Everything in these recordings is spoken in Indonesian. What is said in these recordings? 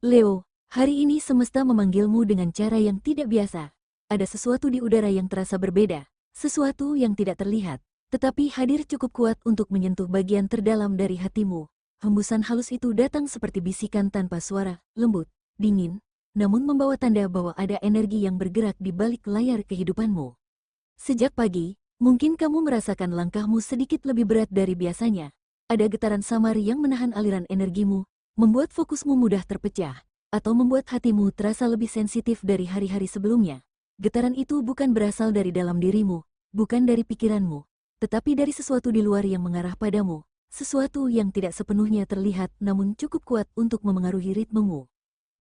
Leo, hari ini semesta memanggilmu dengan cara yang tidak biasa. Ada sesuatu di udara yang terasa berbeda, sesuatu yang tidak terlihat, tetapi hadir cukup kuat untuk menyentuh bagian terdalam dari hatimu. Hembusan halus itu datang seperti bisikan tanpa suara, lembut, dingin, namun membawa tanda bahwa ada energi yang bergerak di balik layar kehidupanmu. Sejak pagi, mungkin kamu merasakan langkahmu sedikit lebih berat dari biasanya. Ada getaran samar yang menahan aliran energimu, membuat fokusmu mudah terpecah, atau membuat hatimu terasa lebih sensitif dari hari-hari sebelumnya. Getaran itu bukan berasal dari dalam dirimu, bukan dari pikiranmu, tetapi dari sesuatu di luar yang mengarah padamu, sesuatu yang tidak sepenuhnya terlihat namun cukup kuat untuk memengaruhi ritmemu.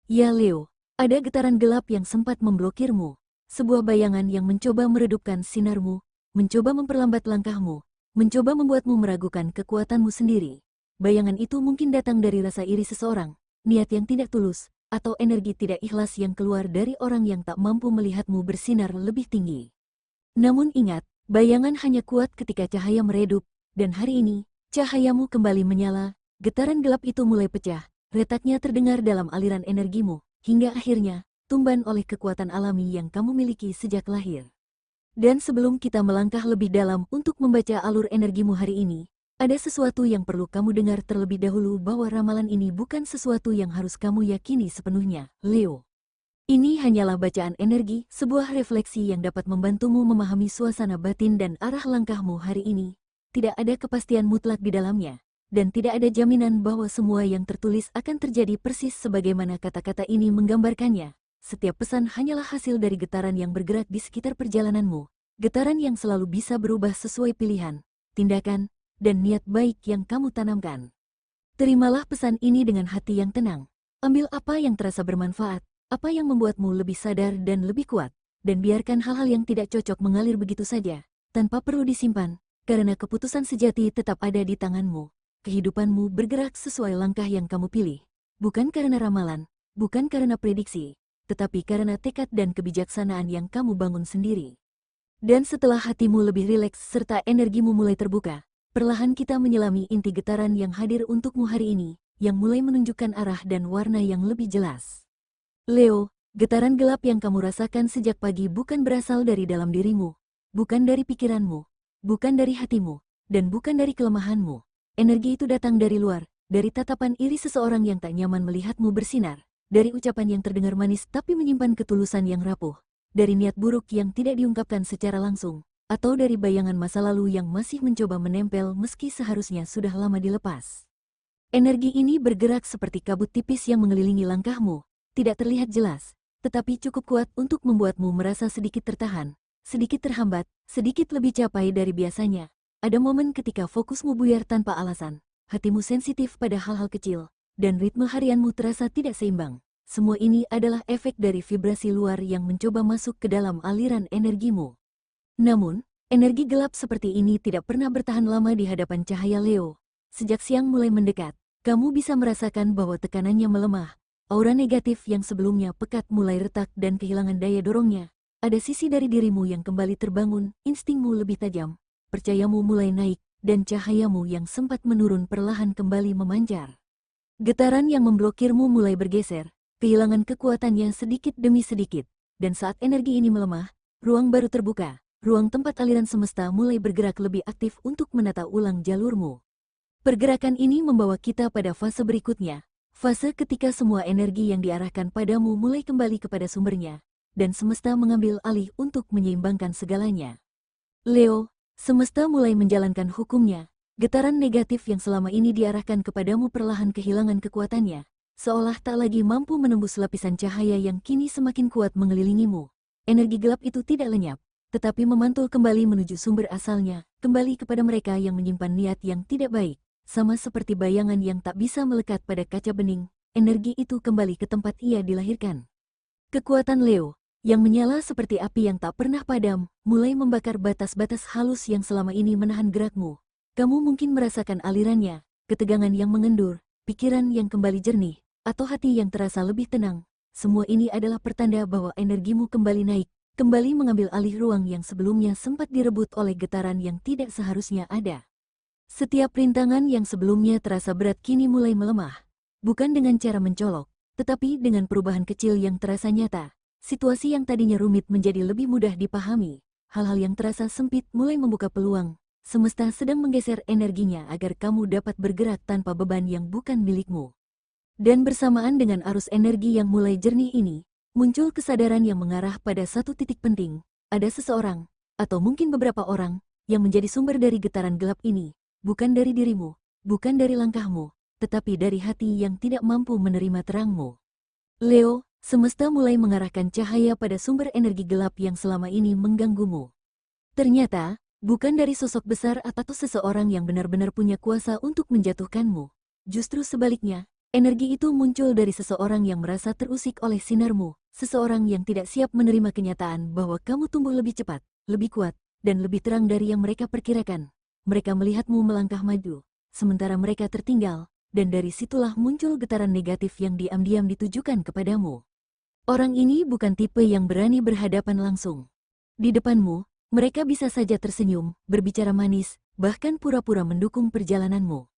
Ya Leo, ada getaran gelap yang sempat memblokirmu, sebuah bayangan yang mencoba meredupkan sinarmu, mencoba memperlambat langkahmu, mencoba membuatmu meragukan kekuatanmu sendiri. Bayangan itu mungkin datang dari rasa iri seseorang, niat yang tidak tulus, atau energi tidak ikhlas yang keluar dari orang yang tak mampu melihatmu bersinar lebih tinggi. Namun ingat, bayangan hanya kuat ketika cahaya meredup, dan hari ini, cahayamu kembali menyala, getaran gelap itu mulai pecah, retaknya terdengar dalam aliran energimu, hingga akhirnya, tumban oleh kekuatan alami yang kamu miliki sejak lahir. Dan sebelum kita melangkah lebih dalam untuk membaca alur energimu hari ini, ada sesuatu yang perlu kamu dengar terlebih dahulu bahwa ramalan ini bukan sesuatu yang harus kamu yakini sepenuhnya, Leo. Ini hanyalah bacaan energi, sebuah refleksi yang dapat membantumu memahami suasana batin dan arah langkahmu hari ini. Tidak ada kepastian mutlak di dalamnya, dan tidak ada jaminan bahwa semua yang tertulis akan terjadi persis sebagaimana kata-kata ini menggambarkannya. Setiap pesan hanyalah hasil dari getaran yang bergerak di sekitar perjalananmu, getaran yang selalu bisa berubah sesuai pilihan, tindakan, dan niat baik yang kamu tanamkan. Terimalah pesan ini dengan hati yang tenang. Ambil apa yang terasa bermanfaat, apa yang membuatmu lebih sadar dan lebih kuat, dan biarkan hal-hal yang tidak cocok mengalir begitu saja, tanpa perlu disimpan, karena keputusan sejati tetap ada di tanganmu. Kehidupanmu bergerak sesuai langkah yang kamu pilih, bukan karena ramalan, bukan karena prediksi, tetapi karena tekad dan kebijaksanaan yang kamu bangun sendiri. Dan setelah hatimu lebih rileks serta energimu mulai terbuka, perlahan kita menyelami inti getaran yang hadir untukmu hari ini, yang mulai menunjukkan arah dan warna yang lebih jelas. Leo, getaran gelap yang kamu rasakan sejak pagi bukan berasal dari dalam dirimu, bukan dari pikiranmu, bukan dari hatimu, dan bukan dari kelemahanmu. Energi itu datang dari luar, dari tatapan iri seseorang yang tak nyaman melihatmu bersinar, dari ucapan yang terdengar manis tapi menyimpan ketulusan yang rapuh, dari niat buruk yang tidak diungkapkan secara langsung, atau dari bayangan masa lalu yang masih mencoba menempel meski seharusnya sudah lama dilepas. Energi ini bergerak seperti kabut tipis yang mengelilingi langkahmu, tidak terlihat jelas, tetapi cukup kuat untuk membuatmu merasa sedikit tertahan, sedikit terhambat, sedikit lebih capai dari biasanya. Ada momen ketika fokusmu buyar tanpa alasan, hatimu sensitif pada hal-hal kecil, dan ritme harianmu terasa tidak seimbang. Semua ini adalah efek dari vibrasi luar yang mencoba masuk ke dalam aliran energimu. Namun, energi gelap seperti ini tidak pernah bertahan lama di hadapan cahaya Leo. Sejak siang mulai mendekat, kamu bisa merasakan bahwa tekanannya melemah. Aura negatif yang sebelumnya pekat mulai retak dan kehilangan daya dorongnya. Ada sisi dari dirimu yang kembali terbangun, instingmu lebih tajam, percayamu mulai naik, dan cahayamu yang sempat menurun perlahan kembali memancar. Getaran yang memblokirmu mulai bergeser, kehilangan kekuatannya sedikit demi sedikit, dan saat energi ini melemah, ruang baru terbuka, ruang tempat aliran semesta mulai bergerak lebih aktif untuk menata ulang jalurmu. Pergerakan ini membawa kita pada fase berikutnya, fase ketika semua energi yang diarahkan padamu mulai kembali kepada sumbernya, dan semesta mengambil alih untuk menyeimbangkan segalanya. Leo, semesta mulai menjalankan hukumnya. Getaran negatif yang selama ini diarahkan kepadamu perlahan kehilangan kekuatannya, seolah tak lagi mampu menembus lapisan cahaya yang kini semakin kuat mengelilingimu. Energi gelap itu tidak lenyap, tetapi memantul kembali menuju sumber asalnya, kembali kepada mereka yang menyimpan niat yang tidak baik. Sama seperti bayangan yang tak bisa melekat pada kaca bening, energi itu kembali ke tempat ia dilahirkan. Kekuatan Leo, yang menyala seperti api yang tak pernah padam, mulai membakar batas-batas halus yang selama ini menahan gerakmu. Kamu mungkin merasakan alirannya, ketegangan yang mengendur, pikiran yang kembali jernih, atau hati yang terasa lebih tenang. Semua ini adalah pertanda bahwa energimu kembali naik, kembali mengambil alih ruang yang sebelumnya sempat direbut oleh getaran yang tidak seharusnya ada. Setiap rintangan yang sebelumnya terasa berat kini mulai melemah, bukan dengan cara mencolok, Tetapi dengan perubahan kecil yang terasa nyata, situasi yang tadinya rumit menjadi lebih mudah dipahami. Hal-hal yang terasa sempit mulai membuka peluang. Semesta sedang menggeser energinya agar kamu dapat bergerak tanpa beban yang bukan milikmu. Dan bersamaan dengan arus energi yang mulai jernih ini, muncul kesadaran yang mengarah pada satu titik penting. Ada seseorang, atau mungkin beberapa orang, yang menjadi sumber dari getaran gelap ini, bukan dari dirimu, bukan dari langkahmu, tetapi dari hati yang tidak mampu menerima terangmu. Leo, semesta mulai mengarahkan cahaya pada sumber energi gelap yang selama ini mengganggumu. Ternyata, bukan dari sosok besar atau seseorang yang benar-benar punya kuasa untuk menjatuhkanmu. Justru sebaliknya, energi itu muncul dari seseorang yang merasa terusik oleh sinarmu, seseorang yang tidak siap menerima kenyataan bahwa kamu tumbuh lebih cepat, lebih kuat, dan lebih terang dari yang mereka perkirakan. Mereka melihatmu melangkah maju, sementara mereka tertinggal, dan dari situlah muncul getaran negatif yang diam-diam ditujukan kepadamu. Orang ini bukan tipe yang berani berhadapan langsung. Di depanmu, mereka bisa saja tersenyum, berbicara manis, bahkan pura-pura mendukung perjalananmu.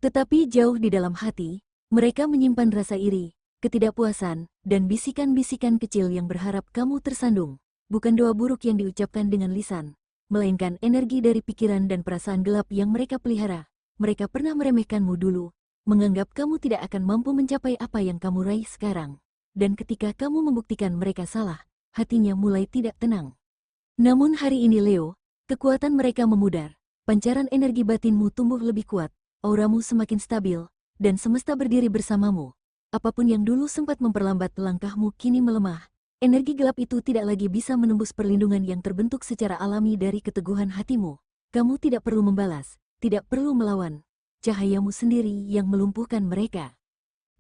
Tetapi jauh di dalam hati, mereka menyimpan rasa iri, ketidakpuasan, dan bisikan-bisikan kecil yang berharap kamu tersandung. Bukan doa buruk yang diucapkan dengan lisan, melainkan energi dari pikiran dan perasaan gelap yang mereka pelihara. Mereka pernah meremehkanmu dulu, menganggap kamu tidak akan mampu mencapai apa yang kamu raih sekarang. Dan ketika kamu membuktikan mereka salah, hatinya mulai tidak tenang. Namun hari ini Leo, kekuatan mereka memudar, pancaran energi batinmu tumbuh lebih kuat, auramu semakin stabil, dan semesta berdiri bersamamu. Apapun yang dulu sempat memperlambat langkahmu kini melemah. Energi gelap itu tidak lagi bisa menembus perlindungan yang terbentuk secara alami dari keteguhan hatimu. Kamu tidak perlu membalas, tidak perlu melawan. Cahayamu sendiri yang melumpuhkan mereka.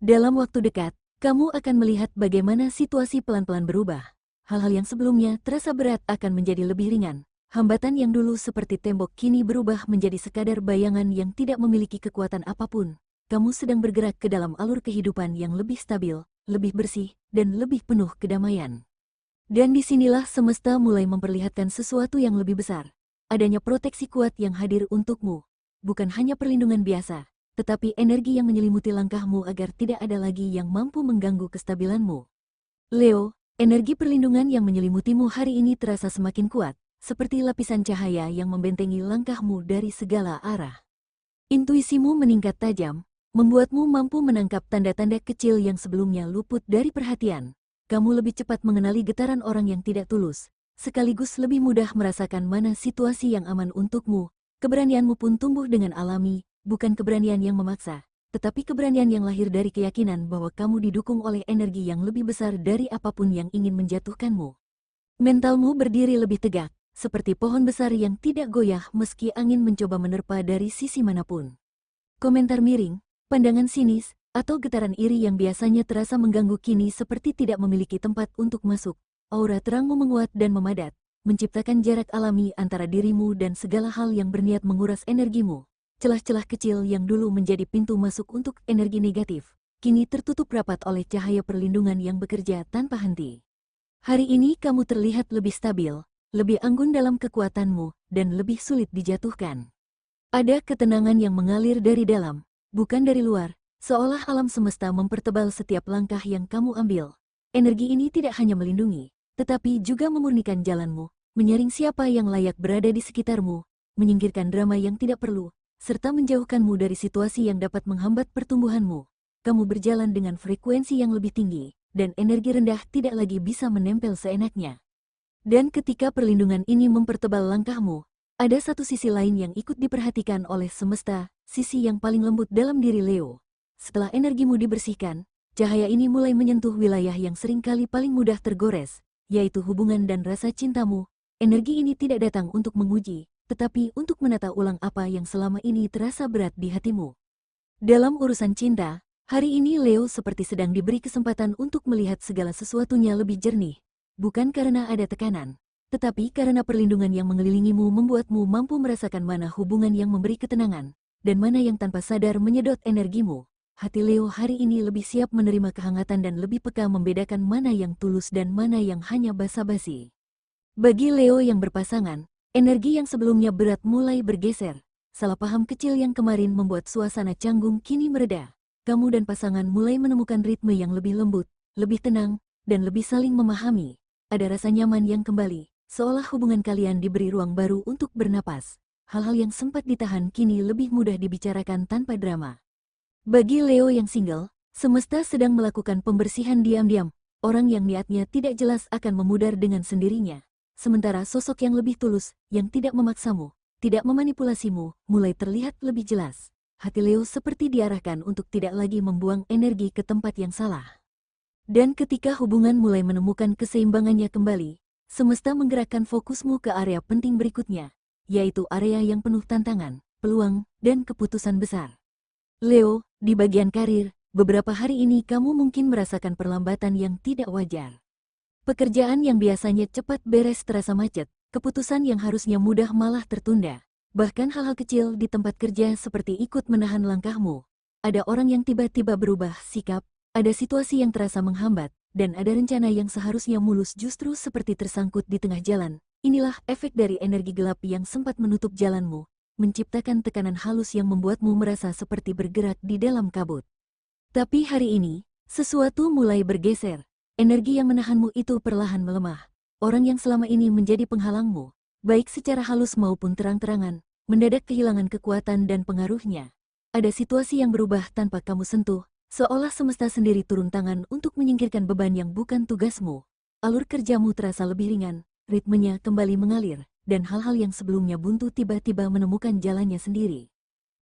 Dalam waktu dekat, kamu akan melihat bagaimana situasi pelan-pelan berubah. Hal-hal yang sebelumnya terasa berat akan menjadi lebih ringan. Hambatan yang dulu seperti tembok kini berubah menjadi sekadar bayangan yang tidak memiliki kekuatan apapun. Kamu sedang bergerak ke dalam alur kehidupan yang lebih stabil, lebih bersih, dan lebih penuh kedamaian. Dan disinilah semesta mulai memperlihatkan sesuatu yang lebih besar. Adanya proteksi kuat yang hadir untukmu. Bukan hanya perlindungan biasa, tetapi energi yang menyelimuti langkahmu agar tidak ada lagi yang mampu mengganggu kestabilanmu. Leo, energi perlindungan yang menyelimutimu hari ini terasa semakin kuat, seperti lapisan cahaya yang membentengi langkahmu dari segala arah. Intuisimu meningkat tajam, membuatmu mampu menangkap tanda-tanda kecil yang sebelumnya luput dari perhatian. Kamu lebih cepat mengenali getaran orang yang tidak tulus, sekaligus lebih mudah merasakan mana situasi yang aman untukmu. Keberanianmu pun tumbuh dengan alami, bukan keberanian yang memaksa, tetapi keberanian yang lahir dari keyakinan bahwa kamu didukung oleh energi yang lebih besar dari apapun yang ingin menjatuhkanmu. Mentalmu berdiri lebih tegak, seperti pohon besar yang tidak goyah meski angin mencoba menerpa dari sisi manapun. Komentar miring, pandangan sinis, atau getaran iri yang biasanya terasa mengganggu kini seperti tidak memiliki tempat untuk masuk. Aura terangmu menguat dan memadat, menciptakan jarak alami antara dirimu dan segala hal yang berniat menguras energimu. Celah-celah kecil yang dulu menjadi pintu masuk untuk energi negatif, kini tertutup rapat oleh cahaya perlindungan yang bekerja tanpa henti. Hari ini kamu terlihat lebih stabil, lebih anggun dalam kekuatanmu, dan lebih sulit dijatuhkan. Ada ketenangan yang mengalir dari dalam, bukan dari luar, seolah alam semesta mempertebal setiap langkah yang kamu ambil. Energi ini tidak hanya melindungi, tetapi juga memurnikan jalanmu, menyaring siapa yang layak berada di sekitarmu, menyingkirkan drama yang tidak perlu, serta menjauhkanmu dari situasi yang dapat menghambat pertumbuhanmu. Kamu berjalan dengan frekuensi yang lebih tinggi, dan energi rendah tidak lagi bisa menempel seenaknya. Dan ketika perlindungan ini mempertebal langkahmu, ada satu sisi lain yang ikut diperhatikan oleh semesta, sisi yang paling lembut dalam diri Leo. Setelah energimu dibersihkan, cahaya ini mulai menyentuh wilayah yang seringkali paling mudah tergores, yaitu hubungan dan rasa cintamu. Energi ini tidak datang untuk menguji, tetapi untuk menata ulang apa yang selama ini terasa berat di hatimu. Dalam urusan cinta, hari ini Leo seperti sedang diberi kesempatan untuk melihat segala sesuatunya lebih jernih. Bukan karena ada tekanan, tetapi karena perlindungan yang mengelilingimu membuatmu mampu merasakan mana hubungan yang memberi ketenangan, dan mana yang tanpa sadar menyedot energimu. Hati Leo hari ini lebih siap menerima kehangatan dan lebih peka membedakan mana yang tulus dan mana yang hanya basa-basi. Bagi Leo yang berpasangan, energi yang sebelumnya berat mulai bergeser. Salah paham kecil yang kemarin membuat suasana canggung kini mereda. kamu dan pasangan mulai menemukan ritme yang lebih lembut, lebih tenang, dan lebih saling memahami. Ada rasa nyaman yang kembali, seolah hubungan kalian diberi ruang baru untuk bernapas. Hal-hal yang sempat ditahan kini lebih mudah dibicarakan tanpa drama. Bagi Leo yang single, semesta sedang melakukan pembersihan diam-diam. Orang yang niatnya tidak jelas akan memudar dengan sendirinya. Sementara sosok yang lebih tulus, yang tidak memaksamu, tidak memanipulasimu, mulai terlihat lebih jelas. Hati Leo seperti diarahkan untuk tidak lagi membuang energi ke tempat yang salah. Dan ketika hubungan mulai menemukan keseimbangannya kembali, semesta menggerakkan fokusmu ke area penting berikutnya, yaitu area yang penuh tantangan, peluang, dan keputusan besar. Leo, di bagian karir, beberapa hari ini kamu mungkin merasakan perlambatan yang tidak wajar. Pekerjaan yang biasanya cepat beres terasa macet, keputusan yang harusnya mudah malah tertunda. Bahkan hal-hal kecil di tempat kerja seperti ikut menahan langkahmu. Ada orang yang tiba-tiba berubah sikap, ada situasi yang terasa menghambat, dan ada rencana yang seharusnya mulus justru seperti tersangkut di tengah jalan. Inilah efek dari energi gelap yang sempat menutup jalanmu, menciptakan tekanan halus yang membuatmu merasa seperti bergerak di dalam kabut. Tapi hari ini, sesuatu mulai bergeser. Energi yang menahanmu itu perlahan melemah. Orang yang selama ini menjadi penghalangmu, baik secara halus maupun terang-terangan, mendadak kehilangan kekuatan dan pengaruhnya. Ada situasi yang berubah tanpa kamu sentuh, seolah semesta sendiri turun tangan untuk menyingkirkan beban yang bukan tugasmu. Alur kerjamu terasa lebih ringan, ritmenya kembali mengalir, dan hal-hal yang sebelumnya buntu tiba-tiba menemukan jalannya sendiri.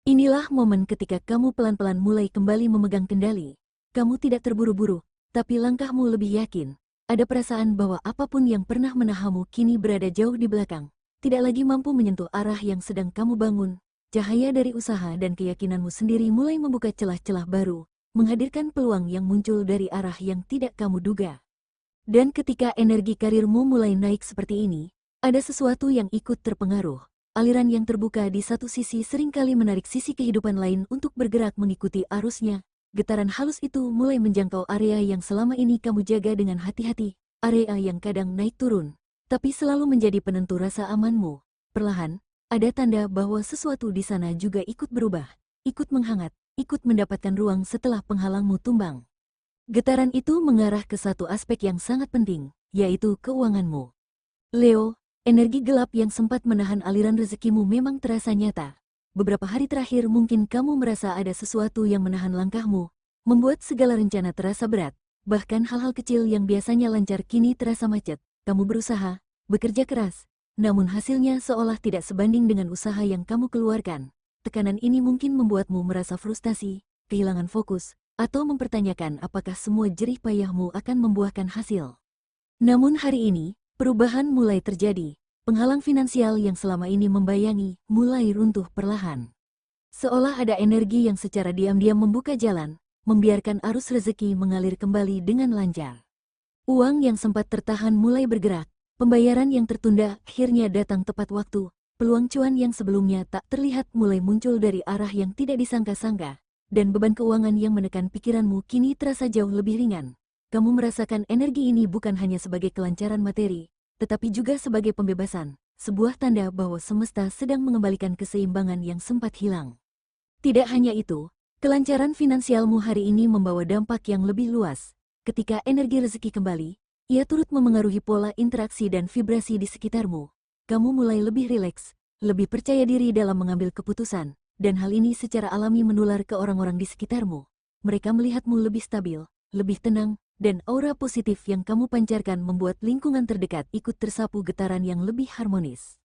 Inilah momen ketika kamu pelan-pelan mulai kembali memegang kendali. Kamu tidak terburu-buru, tapi langkahmu lebih yakin. Ada perasaan bahwa apapun yang pernah menahanmu kini berada jauh di belakang. Tidak lagi mampu menyentuh arah yang sedang kamu bangun. Cahaya dari usaha dan keyakinanmu sendiri mulai membuka celah-celah baru, menghadirkan peluang yang muncul dari arah yang tidak kamu duga. Dan ketika energi karirmu mulai naik seperti ini, ada sesuatu yang ikut terpengaruh. Aliran yang terbuka di satu sisi seringkali menarik sisi kehidupan lain untuk bergerak mengikuti arusnya. Getaran halus itu mulai menjangkau area yang selama ini kamu jaga dengan hati-hati, area yang kadang naik turun, tapi selalu menjadi penentu rasa amanmu. Perlahan, ada tanda bahwa sesuatu di sana juga ikut berubah, ikut menghangat, ikut mendapatkan ruang setelah penghalangmu tumbang. Getaran itu mengarah ke satu aspek yang sangat penting, yaitu keuanganmu. Leo, energi gelap yang sempat menahan aliran rezekimu memang terasa nyata. Beberapa hari terakhir mungkin kamu merasa ada sesuatu yang menahan langkahmu, membuat segala rencana terasa berat. Bahkan hal-hal kecil yang biasanya lancar kini terasa macet. Kamu berusaha, bekerja keras, namun hasilnya seolah tidak sebanding dengan usaha yang kamu keluarkan. Tekanan ini mungkin membuatmu merasa frustasi, kehilangan fokus, atau mempertanyakan apakah semua jerih payahmu akan membuahkan hasil. Namun hari ini, perubahan mulai terjadi. Penghalang finansial yang selama ini membayangi mulai runtuh perlahan. Seolah ada energi yang secara diam-diam membuka jalan, membiarkan arus rezeki mengalir kembali dengan lancar. Uang yang sempat tertahan mulai bergerak, pembayaran yang tertunda akhirnya datang tepat waktu, peluang cuan yang sebelumnya tak terlihat mulai muncul dari arah yang tidak disangka-sangka, dan beban keuangan yang menekan pikiranmu kini terasa jauh lebih ringan. Kamu merasakan energi ini bukan hanya sebagai kelancaran materi, tetapi juga sebagai pembebasan, sebuah tanda bahwa semesta sedang mengembalikan keseimbangan yang sempat hilang. Tidak hanya itu, kelancaran finansialmu hari ini membawa dampak yang lebih luas. Ketika energi rezeki kembali, ia turut memengaruhi pola interaksi dan vibrasi di sekitarmu. Kamu mulai lebih rileks, lebih percaya diri dalam mengambil keputusan, dan hal ini secara alami menular ke orang-orang di sekitarmu. Mereka melihatmu lebih stabil, lebih tenang, dan aura positif yang kamu pancarkan membuat lingkungan terdekat ikut tersapu getaran yang lebih harmonis.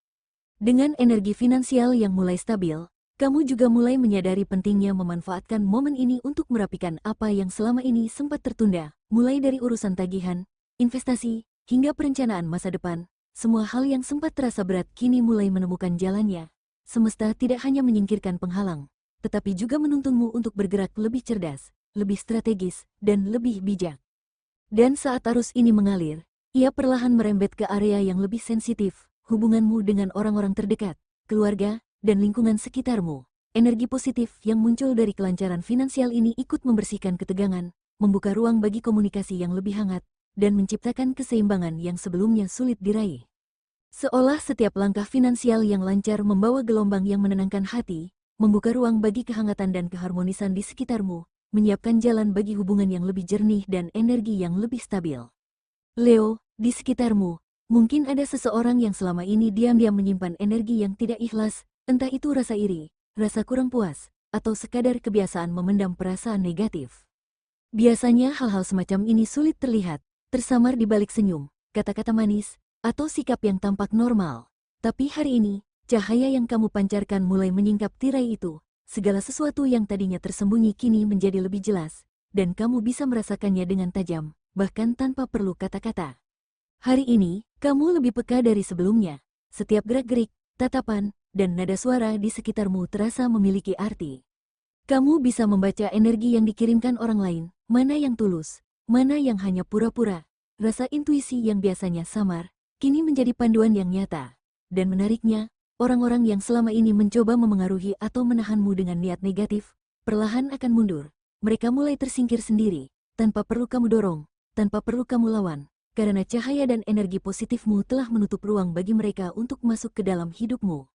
Dengan energi finansial yang mulai stabil, kamu juga mulai menyadari pentingnya memanfaatkan momen ini untuk merapikan apa yang selama ini sempat tertunda, mulai dari urusan tagihan, investasi, hingga perencanaan masa depan. Semua hal yang sempat terasa berat kini mulai menemukan jalannya. Semesta tidak hanya menyingkirkan penghalang, tetapi juga menuntunmu untuk bergerak lebih cerdas, lebih strategis, dan lebih bijak. Dan saat arus ini mengalir, ia perlahan merembet ke area yang lebih sensitif, hubunganmu dengan orang-orang terdekat, keluarga, dan lingkungan sekitarmu. Energi positif yang muncul dari kelancaran finansial ini ikut membersihkan ketegangan, membuka ruang bagi komunikasi yang lebih hangat, dan menciptakan keseimbangan yang sebelumnya sulit diraih. Seolah setiap langkah finansial yang lancar membawa gelombang yang menenangkan hati, membuka ruang bagi kehangatan dan keharmonisan di sekitarmu, menyiapkan jalan bagi hubungan yang lebih jernih dan energi yang lebih stabil. Leo, di sekitarmu, mungkin ada seseorang yang selama ini diam-diam menyimpan energi yang tidak ikhlas, entah itu rasa iri, rasa kurang puas, atau sekadar kebiasaan memendam perasaan negatif. Biasanya hal-hal semacam ini sulit terlihat, tersamar di balik senyum, kata-kata manis, atau sikap yang tampak normal. Tapi hari ini, cahaya yang kamu pancarkan mulai menyingkap tirai itu. Segala sesuatu yang tadinya tersembunyi kini menjadi lebih jelas, dan kamu bisa merasakannya dengan tajam, bahkan tanpa perlu kata-kata. Hari ini, kamu lebih peka dari sebelumnya. Setiap gerak-gerik, tatapan, dan nada suara di sekitarmu terasa memiliki arti. Kamu bisa membaca energi yang dikirimkan orang lain, mana yang tulus, mana yang hanya pura-pura. Rasa intuisi yang biasanya samar, kini menjadi panduan yang nyata. Dan menariknya, orang-orang yang selama ini mencoba memengaruhi atau menahanmu dengan niat negatif, perlahan akan mundur. Mereka mulai tersingkir sendiri, tanpa perlu kamu dorong, tanpa perlu kamu lawan, karena cahaya dan energi positifmu telah menutup ruang bagi mereka untuk masuk ke dalam hidupmu.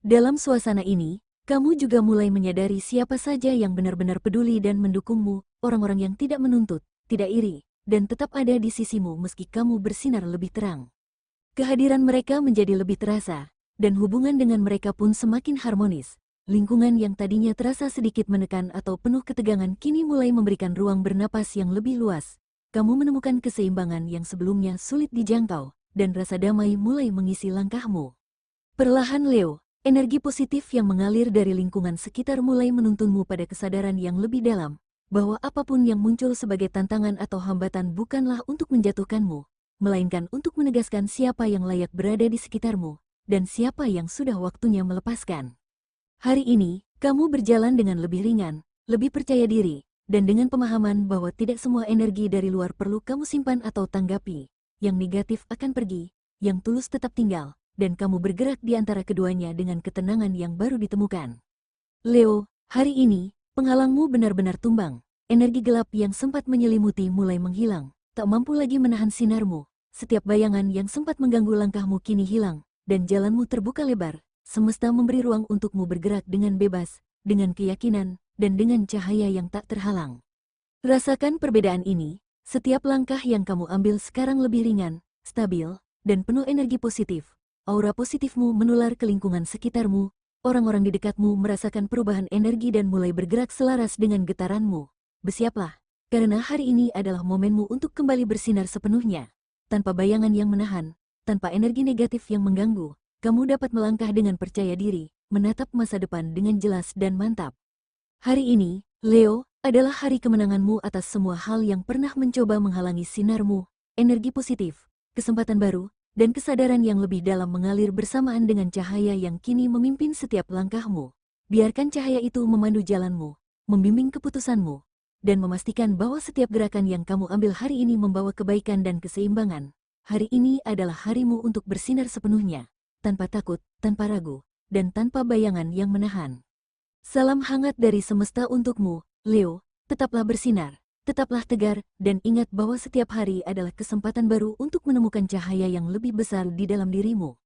Dalam suasana ini, kamu juga mulai menyadari siapa saja yang benar-benar peduli dan mendukungmu, orang-orang yang tidak menuntut, tidak iri, dan tetap ada di sisimu meski kamu bersinar lebih terang. Kehadiran mereka menjadi lebih terasa, dan hubungan dengan mereka pun semakin harmonis. Lingkungan yang tadinya terasa sedikit menekan atau penuh ketegangan kini mulai memberikan ruang bernapas yang lebih luas. Kamu menemukan keseimbangan yang sebelumnya sulit dijangkau, dan rasa damai mulai mengisi langkahmu. Perlahan Leo, energi positif yang mengalir dari lingkungan sekitar mulai menuntunmu pada kesadaran yang lebih dalam, bahwa apapun yang muncul sebagai tantangan atau hambatan bukanlah untuk menjatuhkanmu, melainkan untuk menegaskan siapa yang layak berada di sekitarmu, dan siapa yang sudah waktunya melepaskan. Hari ini, kamu berjalan dengan lebih ringan, lebih percaya diri, dan dengan pemahaman bahwa tidak semua energi dari luar perlu kamu simpan atau tanggapi. Yang negatif akan pergi, yang tulus tetap tinggal, dan kamu bergerak di antara keduanya dengan ketenangan yang baru ditemukan. Leo, hari ini, penghalangmu benar-benar tumbang. Energi gelap yang sempat menyelimuti mulai menghilang, tak mampu lagi menahan sinarmu. Setiap bayangan yang sempat mengganggu langkahmu kini hilang, dan jalanmu terbuka lebar. Semesta memberi ruang untukmu bergerak dengan bebas, dengan keyakinan, dan dengan cahaya yang tak terhalang. Rasakan perbedaan ini, setiap langkah yang kamu ambil sekarang lebih ringan, stabil, dan penuh energi positif. Aura positifmu menular ke lingkungan sekitarmu, orang-orang di dekatmu merasakan perubahan energi dan mulai bergerak selaras dengan getaranmu. Bersiaplah, karena hari ini adalah momenmu untuk kembali bersinar sepenuhnya. Tanpa bayangan yang menahan, tanpa energi negatif yang mengganggu, kamu dapat melangkah dengan percaya diri, menatap masa depan dengan jelas dan mantap. Hari ini, Leo, adalah hari kemenanganmu atas semua hal yang pernah mencoba menghalangi sinarmu, energi positif, kesempatan baru, dan kesadaran yang lebih dalam mengalir bersamaan dengan cahaya yang kini memimpin setiap langkahmu. Biarkan cahaya itu memandu jalanmu, membimbing keputusanmu, dan memastikan bahwa setiap gerakan yang kamu ambil hari ini membawa kebaikan dan keseimbangan. Hari ini adalah harimu untuk bersinar sepenuhnya, tanpa takut, tanpa ragu, dan tanpa bayangan yang menahan. Salam hangat dari semesta untukmu, Leo, tetaplah bersinar, tetaplah tegar, dan ingat bahwa setiap hari adalah kesempatan baru untuk menemukan cahaya yang lebih besar di dalam dirimu.